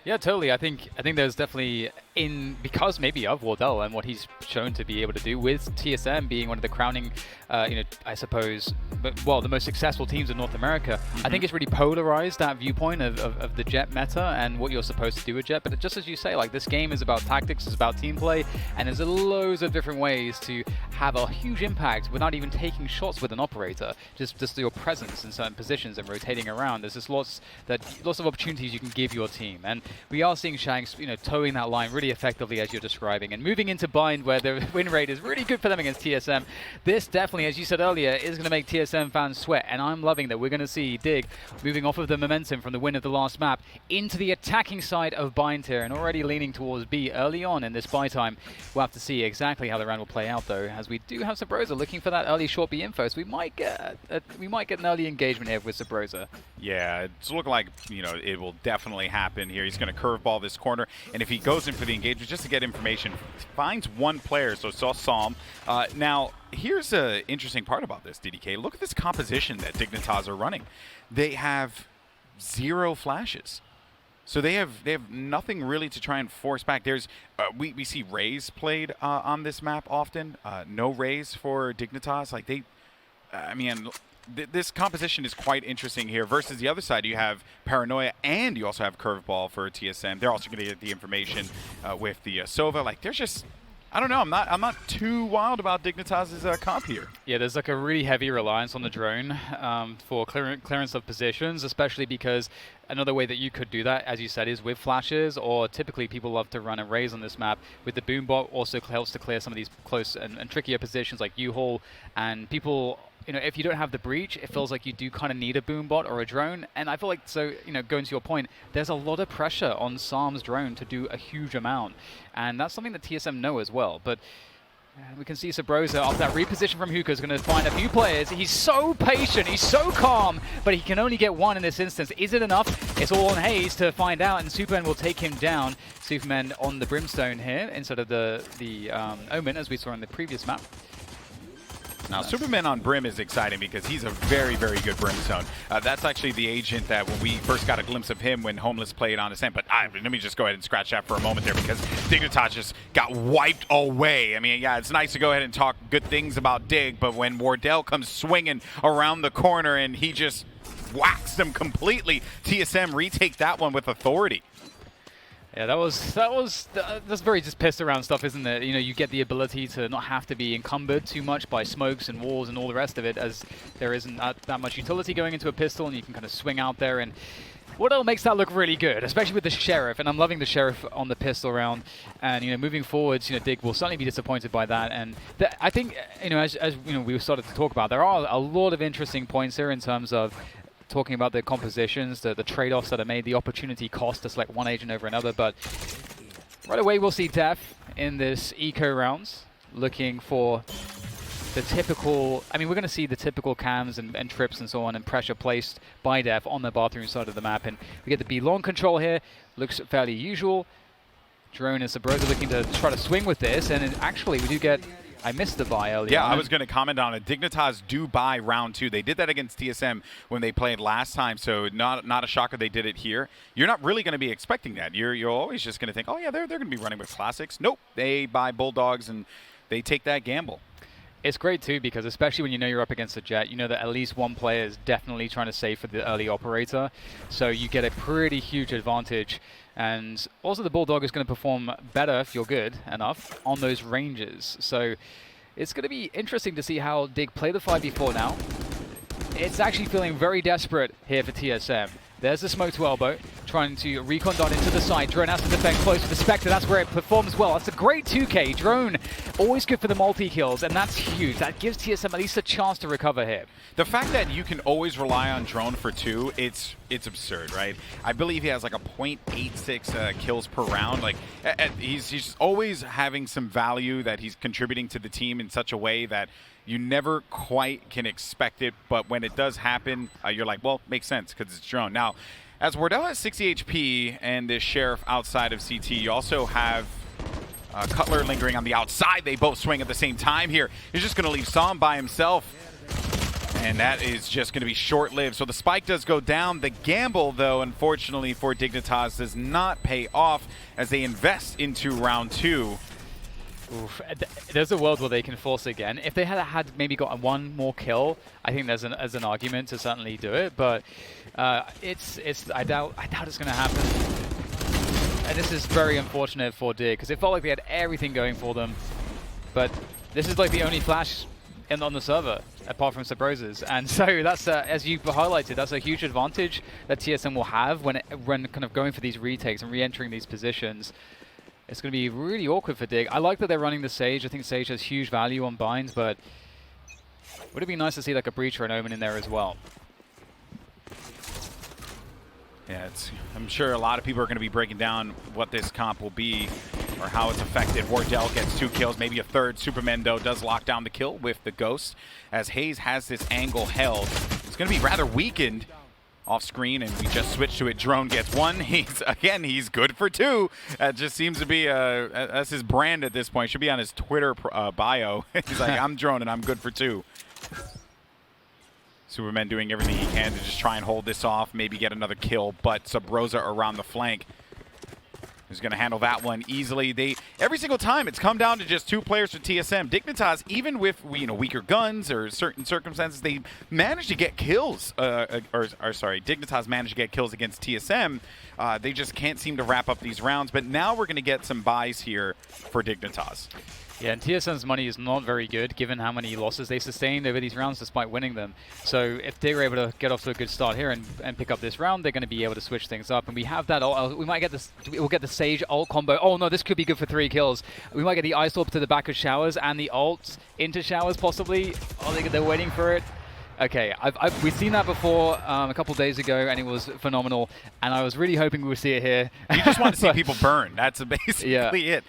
Yeah, totally. I think there's definitely because maybe of Wardell and what he's shown to be able to do with TSM being one of the crowning, I suppose, the most successful teams in North America. I think it's really polarized that viewpoint of the Jett meta and what you're supposed to do with Jett. But just as you say, like this game is about tactics, it's about team play, and there's loads of different ways to have a huge impact without even taking shots with an operator. Just your presence in certain positions and rotating around. There's just lots of opportunities you can give your team, and we are seeing Shanks, towing that line really effectively as you're describing, and moving into bind where the win rate is really good for them against TSM. This definitely, as you said earlier, is going to make TSM fans sweat, and I'm loving that we're going to see Dig moving off of the momentum from the win of the last map into the attacking side of bind here, and already leaning towards B early on in this buy time. We'll have to see exactly how the round will play out though, as we do have Subroza looking for that early short B info, so we might get an early engagement here with Subroza. Yeah, it's looking like it will definitely happen here. He's going to curveball this corner, and if he goes in for the engagement just to get information, finds one player, so saw Psalm. Now, here's an interesting part about this, DDK. Look at this composition that Dignitas are running. They have 0 flashes. So they have nothing really to try and force back. There's we see Rays played on this map often. No Rays for Dignitas. Like this composition is quite interesting here. Versus the other side, you have Paranoia and you also have Curveball for TSM. They're also going to get the information with the Sova. Like there's just, I don't know. I'm not too wild about Dignitas' comp here. Yeah, there's like a really heavy reliance on the drone for clearance of positions, especially because another way that you could do that, as you said, is with flashes, or typically people love to run arrays on this map. With the boom bot, also helps to clear some of these close and trickier positions like U-Haul, and people. If you don't have the breach, it feels like you do kind of need a boom bot or a drone. And I feel like, so, going to your point, there's a lot of pressure on Psalm's drone to do a huge amount. And that's something that TSM know as well. But we can see Subroza, after that reposition from Hookah, is going to find a few players. He's so patient, he's so calm, but he can only get one in this instance. Is it enough? It's all on hazed to find out, and supamen will take him down. Supamen on the Brimstone here, instead of the Omen, as we saw in the previous map. Now, Superman on Brim is exciting because he's a very, very good Brimstone. That's actually the agent that when we first got a glimpse of him when Homeless played on Ascent. But let me just go ahead and scratch that for a moment there because Dignitas just got wiped away. I mean, yeah, it's nice to go ahead and talk good things about Dig, but when Wardell comes swinging around the corner and he just whacks them completely, TSM retake that one with authority. Yeah, that's very just pissed around stuff, isn't it? You get the ability to not have to be encumbered too much by smokes and walls and all the rest of it, as there isn't that much utility going into a pistol, and you can kind of swing out there. And Wardell makes that look really good, especially with the Sheriff, and I'm loving the Sheriff on the pistol round. And moving forwards, Dig will certainly be disappointed by that. And I think, as we started to talk about, there are a lot of interesting points here in terms of talking about the compositions, the trade-offs that are made, the opportunity cost to select one agent over another. But right away, we'll see dephh in this eco rounds, looking for the typical, we're going to see the typical cams and trips and so on, and pressure placed by dephh on the bathroom side of the map. And we get the B long control here, looks fairly usual. Drone and Subroza looking to try to swing with this, and actually we do get, I missed the buy earlier. Yeah, I was going to comment on it. Dignitas do buy round 2. They did that against TSM when they played last time, so not a shocker they did it here. You're not really going to be expecting that. You're always just going to think, oh yeah, they're going to be running with classics. Nope, they buy Bulldogs and they take that gamble. It's great too, because especially when you're up against a Jett, that at least one player is definitely trying to save for the early operator, so you get a pretty huge advantage. And also the Bulldog is going to perform better, if you're good enough, on those ranges. So it's going to be interesting to see how Dig play the 5v4 now. It's actually feeling very desperate here for TSM. There's the smoke to elbow, trying to recon dot into the side. Drone has to defend close to the Spectre. That's where it performs well. That's a great 2K. Drone, always good for the multi-kills, and that's huge. That gives TSM at least a chance to recover here. The fact that you can always rely on Drone for 2, it's absurd, right? I believe he has like a 0.86 kills per round. Like he's always having some value that he's contributing to the team in such a way that you never quite can expect it, but when it does happen, you're like, well, makes sense because it's Drone. Now, as Wardell has 60 HP and this Sheriff outside of CT, you also have Cutler lingering on the outside. They both swing at the same time here. He's just going to leave Psalm by himself. And that is just going to be short-lived. So the spike does go down. The gamble, though, unfortunately for Dignitas, does not pay off as they invest into round 2. Oof. There's a world where they can force again. If they had maybe got one more kill, I think there's an argument to certainly do it. But I doubt it's going to happen. And this is very unfortunate for Dig because it felt like they had everything going for them. But this is like the only flash on the server apart from Subroza's, and so that's as you highlighted, that's a huge advantage that TSM will have when kind of going for these retakes and re-entering these positions. It's going to be really awkward for Dig. I like that they're running the Sage. I think Sage has huge value on binds, but would it be nice to see like a Breach or an Omen in there as well? Yeah, I'm sure a lot of people are going to be breaking down what this comp will be or how it's affected. Wardell gets 2 kills, maybe a third. Superman, though, does lock down the kill with the Ghost as hazed has this angle held. It's going to be rather weakened off screen, and we just switched to it. Drone gets 1. He's good for 2. That just seems to be that's his brand at this point. Should be on his Twitter bio. He's like, I'm Drone and I'm good for 2. Superman doing everything he can to just try and hold this off, maybe get another kill, but Subroza around the flank is going to handle that one easily. Every single time it's come down to just 2 players for TSM. Dignitas, even with weaker guns or certain circumstances, they managed to get kills. Dignitas managed to get kills against TSM. They just can't seem to wrap up these rounds. But now we're going to get some buys here for Dignitas. Yeah, and TSM's money is not very good given how many losses they sustained over these rounds despite winning them. So if they're able to get off to a good start here and pick up this round, they're going to be able to switch things up. And we have that. We might get this. We'll get the Sage ult combo. Oh no, this could be good for 3 kills. We might get the Ice Orb to the back of Showers and the ult into Showers possibly. Oh, they're waiting for it. Okay, we've seen that before a couple days ago, and it was phenomenal. And I was really hoping we would see it here. You just want to see people burn. That's basically it.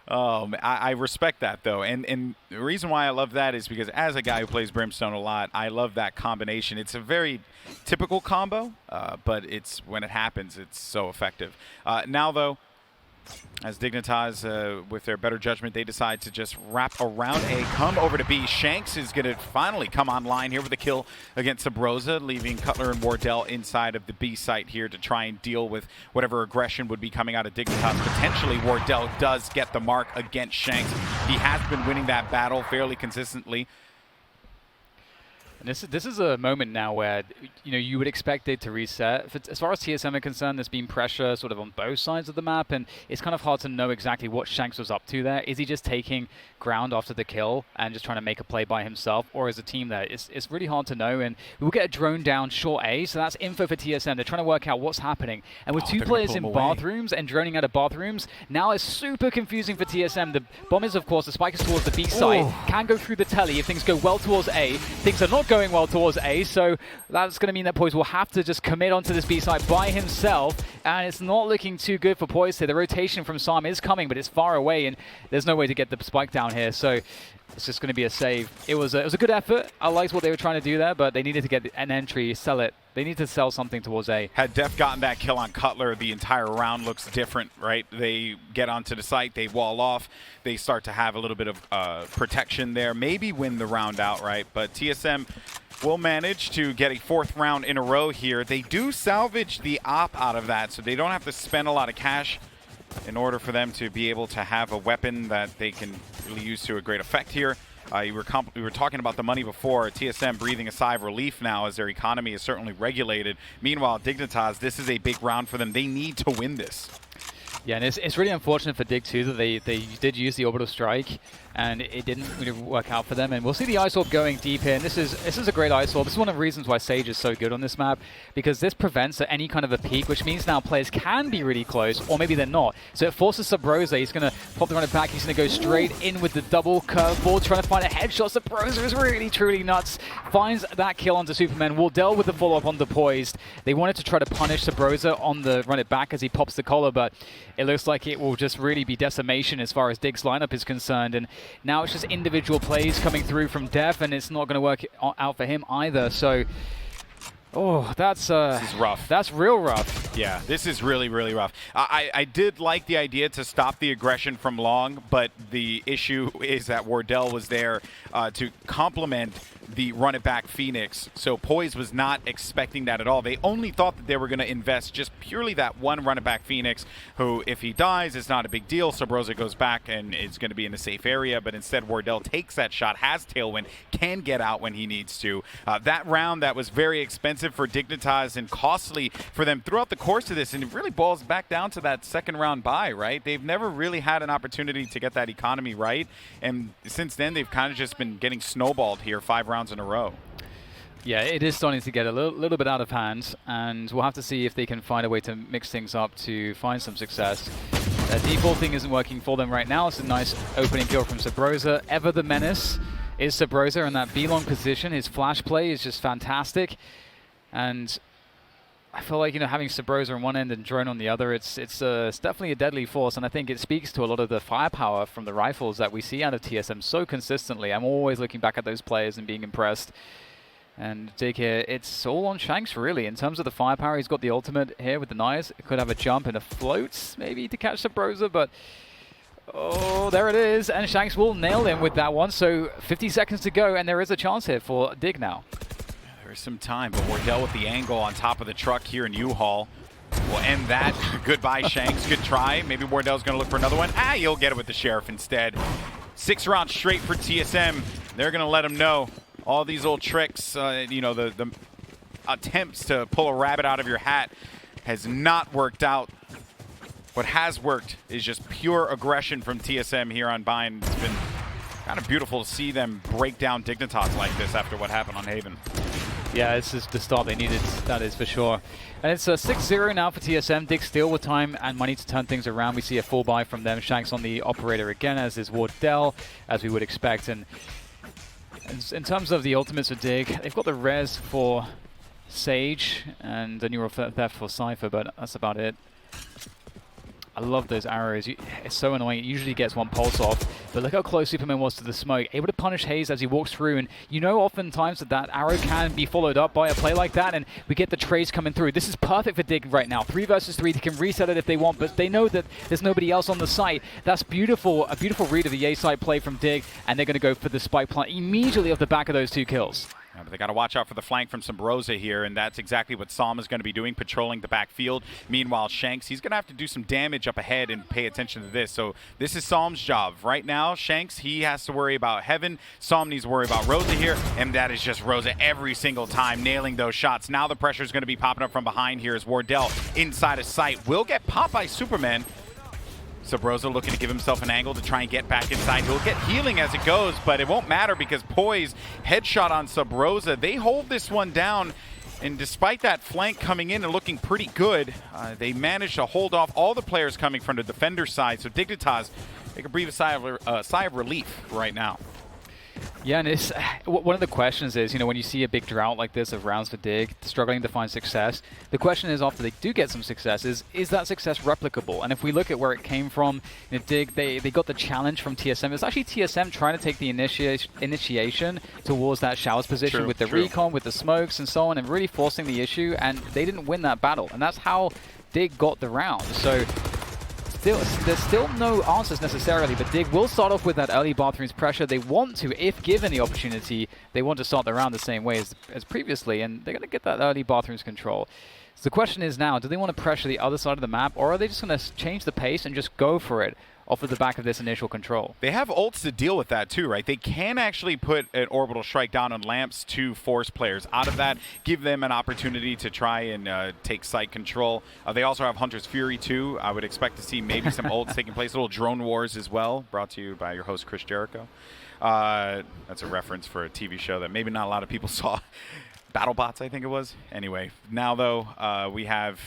I respect that, though, and the reason why I love that is because as a guy who plays Brimstone a lot, I love that combination. It's a very typical combo, but when it happens, it's so effective. Now, though, as Dignitas, with their better judgment, they decide to just wrap around A, come over to B. Shanks is going to finally come online here with a kill against Subroza, leaving Cutler and Wardell inside of the B site here to try and deal with whatever aggression would be coming out of Dignitas. Potentially, Wardell does get the mark against Shanks. He has been winning that battle fairly consistently. And this is a moment now where you would expect it to reset. As far as TSM are concerned, there's been pressure sort of on both sides of the map, and it's kind of hard to know exactly what Shanks was up to there. Is he just taking ground after the kill and just trying to make a play by himself, or is a team there? It's really hard to know, and we'll get a drone down short A, so that's info for TSM. They're trying to work out what's happening. And with 2 players in bathrooms and droning out of bathrooms, now it's super confusing for TSM. The bomb is, of course, the spike is towards the B site, can go through the telly if things go well towards A. Things are not going well towards A, so that's going to mean that POISED will have to just commit onto this B site by himself, and it's not looking too good for POISED. The rotation from Sam is coming, but it's far away, and there's no way to get the spike down here, so it's just going to be a save. It was a good effort. I liked what they were trying to do there, but they needed to get an entry, sell it. They need to sell something towards A. Had dephh gotten that kill on Cutler, the entire round looks different, right? They get onto the site, they wall off, they start to have a little bit of protection there, maybe win the round outright, but TSM will manage to get a 4th round in a row here. They do salvage the op out of that, so they don't have to spend a lot of cash in order for them to be able to have a weapon that they can really use to a great effect here. We were talking about the money before. TSM breathing a sigh of relief now as their economy is certainly regulated. Meanwhile, Dignitas, this is a big round for them. They need to win this. Yeah, and it's really unfortunate for Dig too that they did use the orbital strike and it didn't really work out for them. And we'll see the Ice Orb going deep here, and this is a great Ice Orb. This is one of the reasons why Sage is so good on this map, because this prevents any kind of a peak, which means now players can be really close, or maybe they're not. So it forces Subroza. He's going to pop the runner back. He's going to go straight in with the double curveball, trying to find a headshot. Subroza is really, truly nuts. Finds that kill onto Superman. Wardell with the follow-up on the POISED. They wanted to try to punish Subroza on the run it back as he pops the collar, but it looks like it will just really be decimation as far as Dig's lineup is concerned. And now it's just individual plays coming through from dephh, and it's not going to work out for him either. So, this is rough. That's real rough. Yeah, this is really, really rough. I did like the idea to stop the aggression from long, but the issue is that Wardell was there to complement the run it back Phoenix. So POISED was not expecting that at all. They only thought that they were going to invest just purely that one run it back Phoenix, who if he dies, it's not a big deal. Subroza goes back and is going to be in a safe area, but instead Wardell takes that shot, has tailwind, can get out when he needs to. That round that was very expensive for Dignitas and costly for them throughout the course of this, and it really boils back down to that second round bye, right? They've never really had an opportunity to get that economy right, and since then they've kind of just been getting snowballed here 5 rounds in a row. Yeah, it is starting to get a little bit out of hand, and we'll have to see if they can find a way to mix things up to find some success. Default thing isn't working for them right now. It's a nice opening kill from Subroza. Ever the menace is Subroza in that B-long position. His flash play is just fantastic, and I feel like, you know, having Subroza on one end and Drone on the other, it's definitely a deadly force, and I think it speaks to a lot of the firepower from the rifles that we see out of TSM so consistently. I'm always looking back at those players and being impressed. And Dig here, it's all on Shanks really. In terms of the firepower, he's got the ultimate here with the knives. It could have a jump and a float maybe to catch Subroza, but oh, there it is, and Shanks will nail him with that one. So 50 seconds to go, and there is a chance here for Dig now. There's some time, but Wardell with the angle on top of the truck here in U-Haul will end that. Goodbye, Shanks. Good try. Maybe Wardell's going to look for another one. You'll get it with the Sheriff instead. 6 rounds straight for TSM. They're going to let him know. All these old tricks, you know, the attempts to pull a rabbit out of your hat has not worked out. What has worked is just pure aggression from TSM here on Bind. It's been kind of beautiful to see them break down Dignitas like this after what happened on Haven. Yeah, this is the start they needed, that is for sure. And it's a 6-0 now for TSM. Dig still with time and money to turn things around. We see a full buy from them. Shanks on the operator again, as is Wardell, as we would expect. And in terms of the ultimates for Dig, they've got the res for Sage and the neural theft for Cypher, but that's about it. I love those arrows. It's so annoying. It usually gets one pulse off. But look how close Supamen was to the smoke. Able to punish hazed as he walks through. And you know oftentimes that arrow can be followed up by a play like that. And we get the trades coming through. This is perfect for Dig right now. 3 versus 3. They can reset it if they want. But they know that there's nobody else on the site. That's beautiful. A beautiful read of the A side play from Dig. And they're going to go for the spike plant immediately off the back of those 2 kills. Yeah, but they got to watch out for the flank from Subroza here, and that's exactly what Psalm is going to be doing, patrolling the backfield. Meanwhile, Shanks, he's going to have to do some damage up ahead and pay attention to this. So this is Psalm's job. Right now, Shanks, he has to worry about Heaven. Psalm needs to worry about Rosa here, and that is just Rosa every single time, nailing those shots. Now the pressure is going to be popping up from behind here as Wardell inside of sight will get popped by Superman. Subroza looking to give himself an angle to try and get back inside. He'll get healing as it goes, but it won't matter because POISED headshot on Subroza. They hold this one down, and despite that flank coming in and looking pretty good, they managed to hold off all the players coming from the defender side. So Dignitas, they can breathe a sigh of relief right now. Yeah, and it's one of the questions is, you know, when you see a big drought like this of rounds for Dig, struggling to find success, the question is after they do get some success is that success replicable? And if we look at where it came from, you know, Dig, they got the challenge from TSM. It's actually TSM trying to take the initiation towards that showers position with the recon, with the smokes and so on, and really forcing the issue, and they didn't win that battle. And that's how Dig got the round. So there's still no answers necessarily, but Dig will start off with that early bathrooms pressure. They want to, if given the opportunity, they want to start the round the same way as previously, and they're going to get that early bathrooms control. So the question is now, do they want to pressure the other side of the map, or are they just going to change the pace and just go for it off of the back of this initial control? They have ults to deal with that too, right? They can actually put an orbital strike down on lamps to force players out of that, give them an opportunity to try and take site control. They also have Hunter's Fury too. I would expect to see maybe some ults taking place, little drone wars as well, brought to you by your host Chris Jericho. That's a reference for a TV show that maybe not a lot of people saw. BattleBots, I think it was. Anyway, now though, we have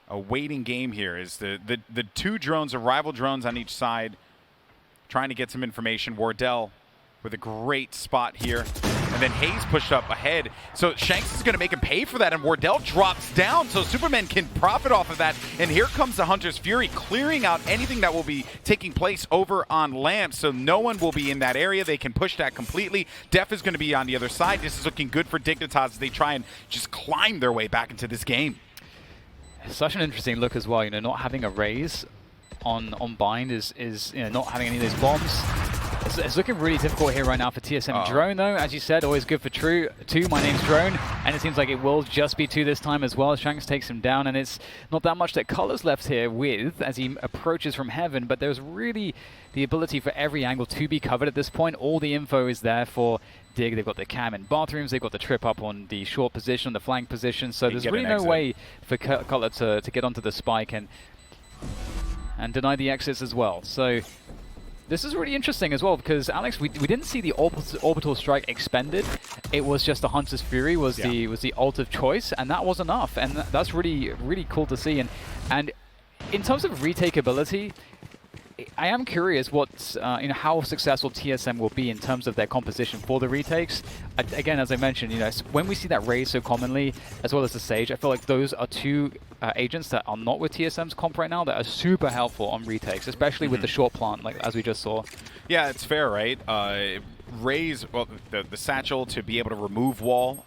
a waiting game here. Is the 2 drones, rival drones on each side, trying to get some information. Wardell with a great spot here. And then hazed pushed up ahead. So Shanks is going to make him pay for that, and Wardell drops down so Superman can profit off of that. And here comes the Hunter's Fury, clearing out anything that will be taking place over on lamps, so no one will be in that area. They can push that completely. dephh is going to be on the other side. This is looking good for Dignitas as they try and just climb their way back into this game. Such an interesting look as well, you know, not having a raise on bind is you know, not having any of those bombs. It's looking really difficult here right now for TSM. Drone, though, as you said, always good for two. My name's Drone, and it seems like it will just be 2 this time as well. Shanks takes him down, and it's not that much that Color's left here with as he approaches from heaven, but there's really the ability for every angle to be covered at this point. All the info is there for Dig. They've got the cam in bathrooms, they've got the trip up on the short position, on the flank position, so there's really no way for Color to get onto the spike and deny the exits as well. So this is really interesting as well, because Alex, we didn't see the orbital strike expended. It was just the Hunter's Fury was the ult of choice, and that was enough. And that's really cool to see. And in terms of retake ability, I am curious what how successful TSM will be in terms of their composition for the retakes. Again, as I mentioned, when we see that raise so commonly, as well as the Sage, I feel like those are 2 agents that are not with TSM's comp right now that are super helpful on retakes, especially with the short plant, like as we just saw. Yeah, it's fair, right? Raise, well, the satchel to be able to remove wall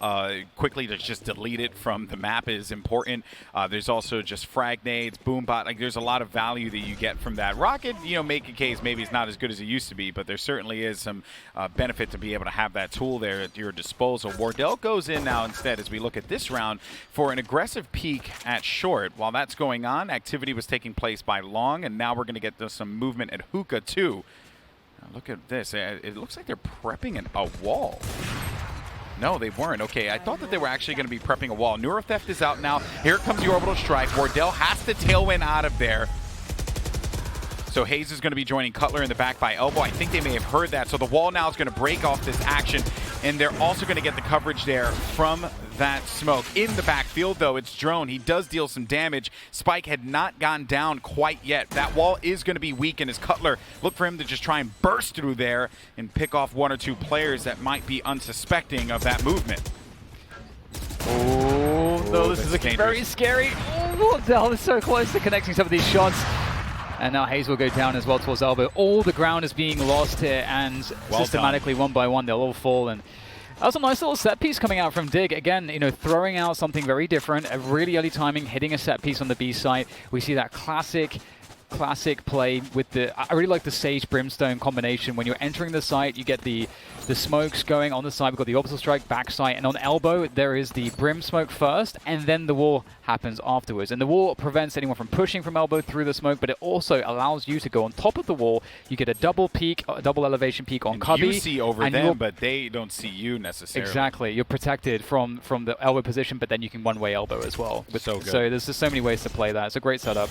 quickly, to just delete it from the map is important. There's also just frag nades, boombot. Like, there's a lot of value that you get from that. Rocket, make a case maybe it's not as good as it used to be, but there certainly is some benefit to be able to have that tool there at your disposal. Wardell goes in now instead, as we look at this round, for an aggressive peek at short. While that's going on, activity was taking place by long, and now we're going to get some movement at hookah too. Look at this. It looks like they're prepping a wall. No, they weren't. Okay, I thought that they were actually going to be prepping a wall. Neurotheft is out now. Here comes the orbital strike. Wardell has to tailwind out of there. So Hazed is going to be joining Cutler in the back by elbow. I think they may have heard that. So the wall now is going to break off this action. And they're also going to get the coverage there from that smoke. In the backfield, though, it's Drone. He does deal some damage. Spike had not gone down quite yet. That wall is going to be weakened as Cutler look for him to just try and burst through there and pick off 1 or 2 players that might be unsuspecting of that movement. Oh, no, this is looking very scary. Oh, Wardell is so close to connecting some of these shots. And now Hazed will go down as well towards elbow. All the ground is being lost here, and systematically, one by one, they'll all fall. And that was a nice little set piece coming out from Dig. Again, throwing out something very different, a really early timing, hitting a set piece on the B site. We see that classic play with I really like the Sage Brimstone combination. When you're entering the site, you get the smokes going on the side. We've got the orbital strike back site, and on elbow there is the brim smoke first, and then the wall happens afterwards. And the wall prevents anyone from pushing from elbow through the smoke, but it also allows you to go on top of the wall. You get a double peak, a double elevation peak on Cubby. You see over them, but they don't see you necessarily. Exactly. You're protected from the elbow position, but then you can one-way elbow as well. So good. So there's just so many ways to play that. It's a great setup.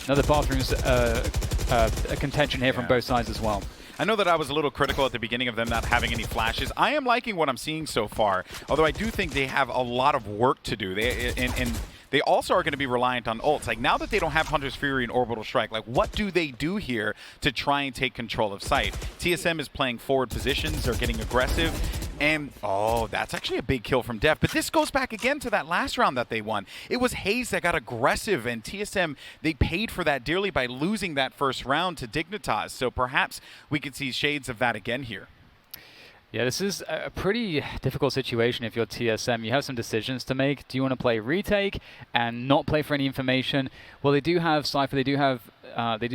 Another bathrooms a contention here from both sides as well. I know that I was a little critical at the beginning of them not having any flashes. I am liking what I'm seeing so far, although I do think they have a lot of work to do. They also are going to be reliant on ults. Like, now that they don't have Hunter's Fury and Orbital Strike, like, what do they do here to try and take control of site? TSM is playing forward positions. They're getting aggressive. And, oh, that's actually a big kill from dephh. But this goes back again to that last round that they won. It was Hazed that got aggressive, and TSM, they paid for that dearly by losing that first round to Dignitas. So perhaps we could see shades of that again here. Yeah, this is a pretty difficult situation if you're TSM. You have some decisions to make. Do you want to play retake and not play for any information? Well, they do have Cypher, they do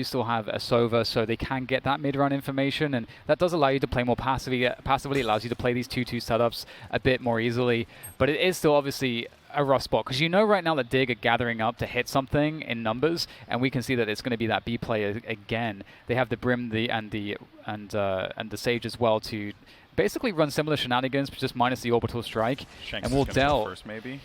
still have a Sova, so they can get that mid-round information, and that does allow you to play more passively. Passively allows you to play these 2-2 setups a bit more easily, but it is still obviously a rough spot, because you know right now that Dig are gathering up to hit something in numbers, and we can see that it's going to be that B play again. They have the Brim and the Sage as well to basically run similar shenanigans, but just minus the orbital strike. Shanks and Wardell first, maybe.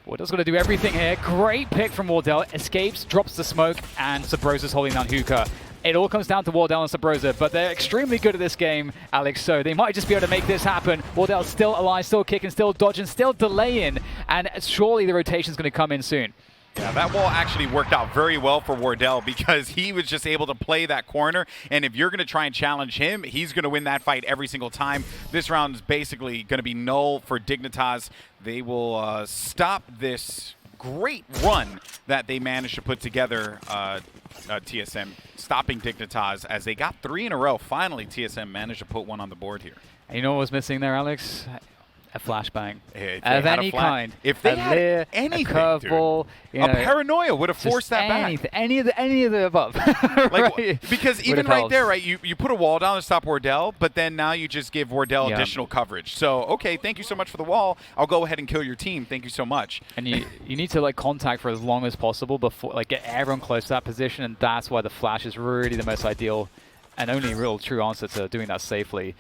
Wardell's going to do everything here. Great pick from Wardell. Escapes, drops the smoke, and Subroza's holding down hookah. It all comes down to Wardell and Subroza, but they're extremely good at this game, Alex, so they might just be able to make this happen. Wardell's still alive, still kicking, still dodging, still delaying, and surely the rotation's going to come in soon. Yeah, that wall actually worked out very well for Wardell, because he was just able to play that corner, and if you're going to try and challenge him, he's going to win that fight every single time. This round is basically going to be null for Dignitas. They will stop this great run that they managed to put together, TSM, stopping Dignitas as they got 3 in a row. Finally, TSM managed to put one on the board here. And you know what was missing there, Alex? a flashbang of any kind. If they had Leer, anything, a curveball, a paranoia would have forced that anything, back. Any of the above. Like, right. Because even right there, right, you put a wall down to stop Wardell, but then now you just give Wardell additional coverage. So, okay, thank you so much for the wall. I'll go ahead and kill your team. Thank you so much. And you need to like contact for as long as possible before like get everyone close to that position, and that's why the flash is really the most ideal and only real true answer to doing that safely.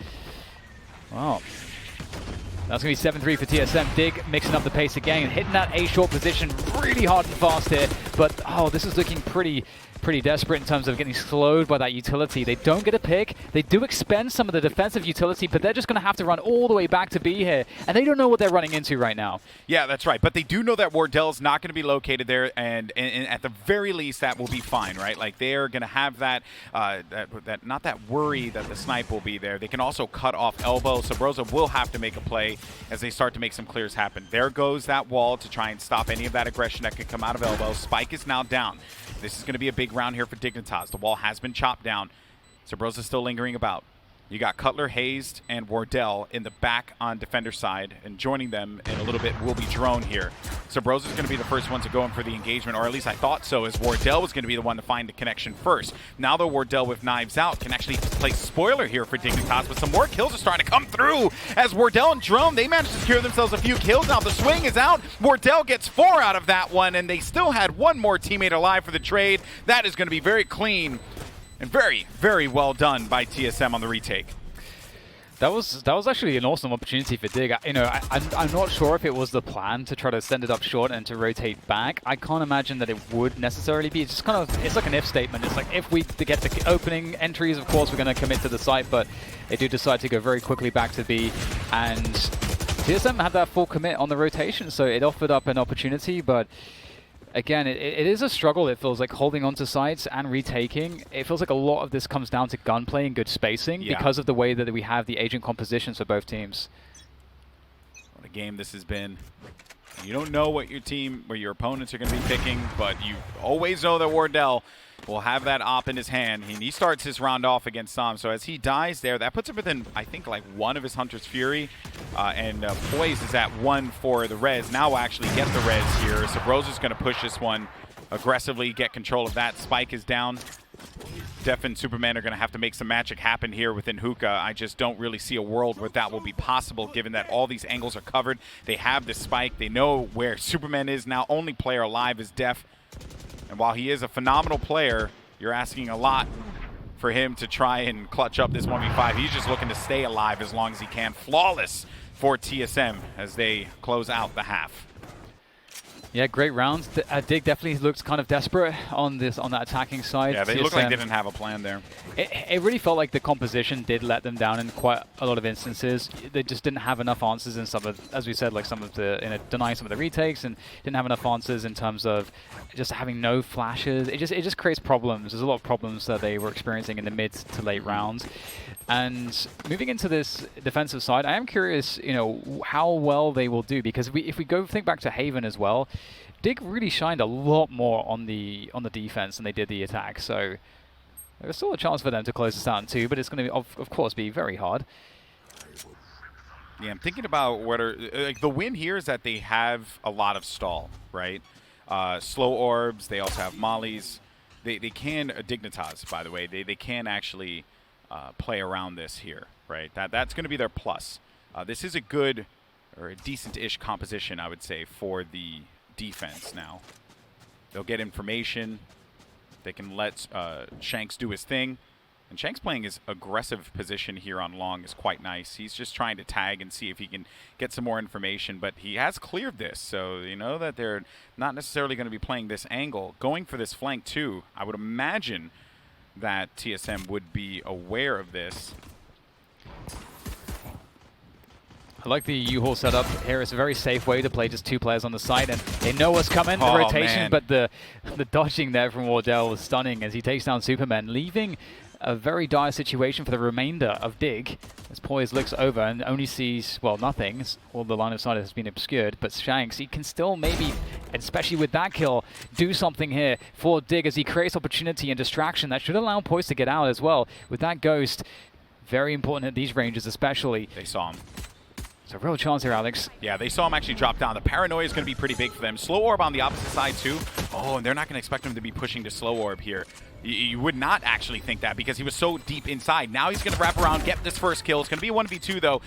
Wow. That's going to be 7-3 for TSM. Dig mixing up the pace again and hitting that A short position really hard and fast here. But, oh, this is looking pretty desperate in terms of getting slowed by that utility. They don't get a pick. They do expend some of the defensive utility, but they're just going to have to run all the way back to B here. And they don't know what they're running into right now. Yeah, that's right. But they do know that Wardell's not going to be located there, and at the very least, that will be fine, right? Like, they're going to have that, not that worry that the snipe will be there. They can also cut off elbow. Subroza will have to make a play as they start to make some clears happen. There goes that wall to try and stop any of that aggression that could come out of elbow. Spike is now down. This is going to be a big round here for Dignitas. The wall has been chopped down. Subroza still lingering about. You got Cutler, Hazed, and Wardell in the back on defender side, and joining them in a little bit will be Drone here. Subroza's going to be the first one to go in for the engagement, or at least I thought so, as Wardell was going to be the one to find the connection first. Now though, Wardell with knives out can actually play spoiler here for Dignitas, but some more kills are starting to come through as Wardell and Drone, they managed to secure themselves a few kills. Now the swing is out. Wardell gets 4 out of that one, and they still had one more teammate alive for the trade. That is going to be very clean. And very, very well done by TSM on the retake. That was actually an awesome opportunity for Dig. I'm not sure if it was the plan to try to send it up short and to rotate back. I can't imagine that it would necessarily be. It's just kind of, it's like an if statement. It's like if we get the opening entries, of course, we're going to commit to the site, but they do decide to go very quickly back to B. And TSM had that full commit on the rotation, so it offered up an opportunity, but again, it is a struggle, it feels like, holding on to sites and retaking. It feels like a lot of this comes down to gunplay and good spacing because of the way that we have the agent compositions for both teams. What a game this has been. You don't know what your team, or your opponents are going to be picking, but you always know that Wardell will have that op in his hand. He starts his round off against Sam, so as he dies there, that puts him within, I think, like 1 of his Hunter's Fury, and POISED is at 1 for the res. Now we'll actually get the res here. Subroza's going to push this one aggressively, get control of that. Spike is down. dephh and Supamen are going to have to make some magic happen here within Hookah. I just don't really see a world where that will be possible, given that all these angles are covered. They have the spike. They know where Supamen is now. Only player alive is dephh. And while he is a phenomenal player, you're asking a lot for him to try and clutch up this 1v5. He's just looking to stay alive as long as he can. Flawless for TSM as they close out the half. Yeah, great rounds. Dig definitely looks kind of desperate on that attacking side. Yeah, they TSM, look like they didn't have a plan there. It really felt like the composition did let them down in quite a lot of instances. They just didn't have enough answers in some of, as we said, like some of the, denying some of the retakes, and didn't have enough answers in terms of just having no flashes. It just creates problems. There's a lot of problems that they were experiencing in the mid to late rounds. And moving into this defensive side, I am curious, how well they will do, because if we go think back to Haven as well, Dig really shined a lot more on the defense than they did the attack. So there's still a chance for them to close this out in 2, but it's going to, of course, be very hard. Yeah, I'm thinking about like the win here is that they have a lot of stall, right? Slow orbs. They also have mollies. They can Dignitas, by the way. They can actually play around this here, right? That's going to be their plus. This is a good or a decent-ish composition, I would say, for the defense now. They'll get information. They can let Shanks do his thing. And Shanks playing his aggressive position here on long is quite nice. He's just trying to tag and see if he can get some more information, but he has cleared this, so you know that they're not necessarily going to be playing this angle. Going for this flank too, I would imagine that TSM would be aware of this. I like the U-Haul setup here. It's a very safe way to play just 2 players on the side, and they know what's coming, the rotation, but the dodging there from Wardell was stunning as he takes down Supamen, leaving a very dire situation for the remainder of Dig, as POISED looks over and only sees, well, nothing. All the line of sight has been obscured, but Shanks, he can still maybe, especially with that kill, do something here for Dig as he creates opportunity and distraction that should allow POISED to get out as well. With that Ghost, very important at these ranges especially. They saw him. So real chance here, Alex. Yeah, they saw him actually drop down. The paranoia is going to be pretty big for them. Slow orb on the opposite side too. Oh, and they're not going to expect him to be pushing to slow orb here. You would not actually think that because he was so deep inside. Now he's going to wrap around, get this first kill. It's going to be a 1v2 though.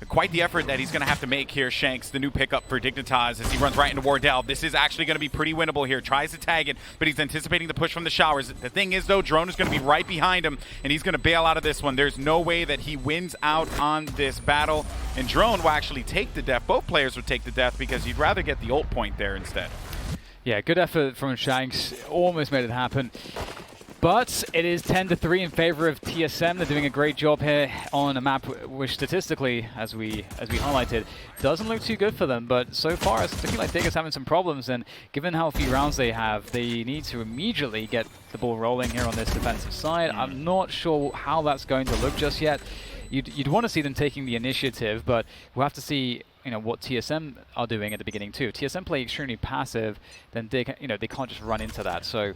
Quite the effort that he's going to have to make here, Shanks, the new pickup for Dignitas, as he runs right into Wardell. This is actually going to be pretty winnable here. Tries to tag it, but he's anticipating the push from the showers. The thing is, though, Drone is going to be right behind him, and he's going to bail out of this one. There's no way that he wins out on this battle, and Drone will actually take the death. Both players would take the death because you'd rather get the ult point there instead. Yeah, good effort from Shanks. Almost made it happen. But it is 10-3 in favor of TSM. They're doing a great job here on a map which statistically, as we highlighted, doesn't look too good for them. But so far, it's looking like Dig is having some problems. And given how few rounds they have, they need to immediately get the ball rolling here on this defensive side. I'm not sure how that's going to look just yet. You'd want to see them taking the initiative, but we'll have to see what TSM are doing at the beginning too. TSM play extremely passive, then Dig, they can't just run into that. So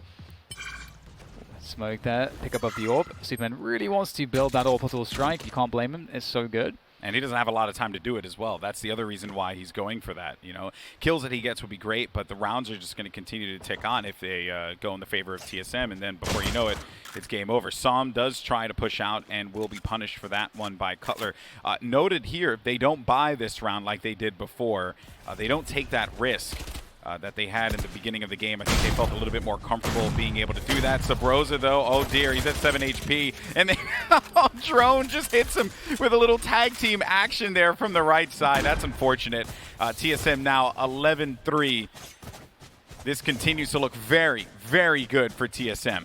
smoke there, pick up of the orb. Supamen really wants to build that orbital strike. You can't blame him. It's so good. And he doesn't have a lot of time to do it as well. That's the other reason why he's going for that. Kills that he gets would be great, but the rounds are just going to continue to tick on if they go in the favor of TSM. And then before you know it, it's game over. Som does try to push out and will be punished for that one by Cutler. Noted here, they don't buy this round like they did before. They don't take that risk that they had in the beginning of the game. I think they felt a little bit more comfortable being able to do that. Subroza, though, oh dear, he's at 7 HP. And then Drone just hits him with a little tag team action there from the right side. That's unfortunate. TSM now 11-3. This continues to look very, very good for TSM.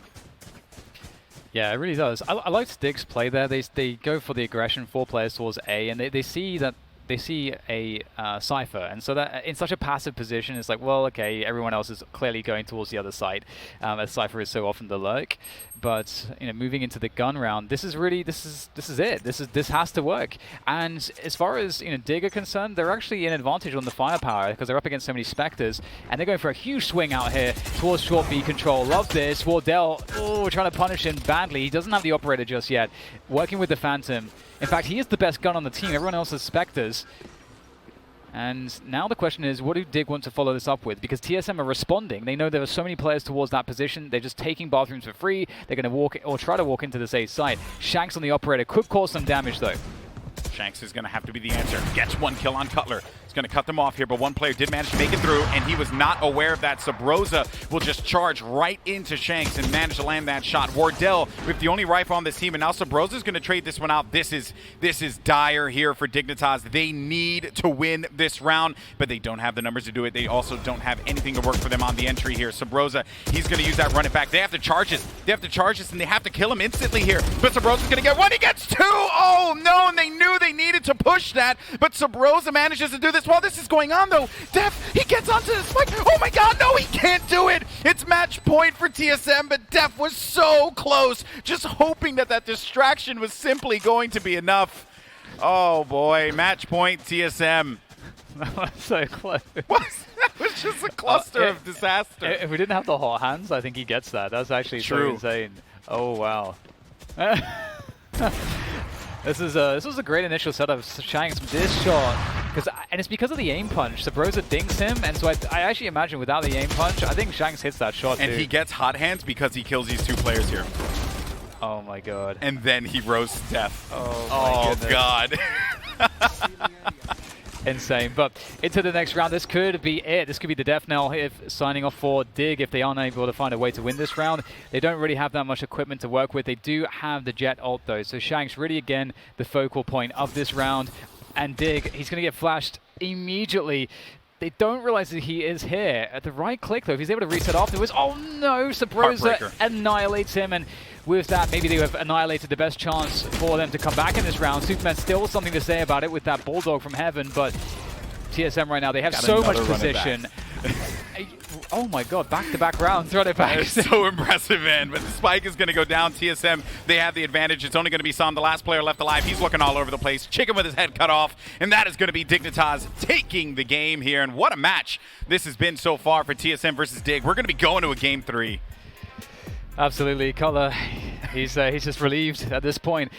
Yeah, it really does. I like Dig's play there. They go for the aggression, 4 players towards A, and they see that they see a Cypher, and so that in such a passive position, it's like, well, okay, everyone else is clearly going towards the other side, as Cypher is so often the lurk. But moving into the gun round, this is it. This has to work. And as far as Dig are concerned, they're actually in advantage on the firepower because they're up against so many Spectres, and they're going for a huge swing out here towards short B control. Love this. Wardell, trying to punish him badly. He doesn't have the operator just yet. Working with the Phantom. In fact, he is the best gun on the team. Everyone else has Spectres. And now the question is, what do Dig want to follow this up with? Because TSM are responding. They know there are so many players towards that position. They're just taking bathrooms for free. They're going to walk or try to walk into this A site. Shanks on the operator could cause some damage, though. Shanks is going to have to be the answer. Gets 1 kill on Cutler. Going to cut them off here, but one player did manage to make it through, and he was not aware of that. Subroza will just charge right into Shanks and manage to land that shot. Wardell with the only rifle on this team, and now Subroza's going to trade this one out. This is dire here for Dignitas. They need to win this round, but they don't have the numbers to do it. They also don't have anything to work for them on the entry here. Subroza, he's going to use that run it back. They have to charge this. And they have to kill him instantly here. But Subroza's going to get 1. He gets 2. Oh, no, and they knew they needed to push that, but Subroza manages to do this. While this is going on, though, dephh, he gets onto the spike. Oh my god, no, he can't do it. It's match point for TSM, but dephh was so close, just hoping that distraction was simply going to be enough. Oh boy, match point TSM. That was so close. That was just a cluster of disaster. If we didn't have the hot hands, I think he gets that. That's actually true. So insane. Oh wow. This was a great initial setup. Shanks, this shot, and it's because of the aim punch. Subroza dinks him, and so I actually imagine without the aim punch, I think Shanks hits that shot and too. He gets hot hands because he kills these 2 players here. Oh my god. And then he roasts dephh. Oh my god. Insane. But into the next round, this could be it. This could be the death knell if signing off for Dig if they aren't able to find a way to win this round. They don't really have that much equipment to work with. They do have the Jett ult though. So Shanks really again the focal point of this round. And Dig, he's going to get flashed immediately. They don't realize that he is here. At the right click though, if he's able to reset afterwards, oh no, Subroza annihilates him, and with that, maybe they have annihilated the best chance for them to come back in this round. Supamen still something to say about it with that Bulldog from heaven, but TSM right now, they have so much position. Oh my god, back-to-back rounds, run it back. That is so impressive, man. But the spike is going to go down. TSM, they have the advantage. It's only going to be Som, the last player left alive. He's looking all over the place. Chicken with his head cut off. And that is going to be Dignitas taking the game here. And what a match this has been so far for TSM versus Dig. We're going to be going to a game 3. Absolutely, Cutler, he's just relieved at this point.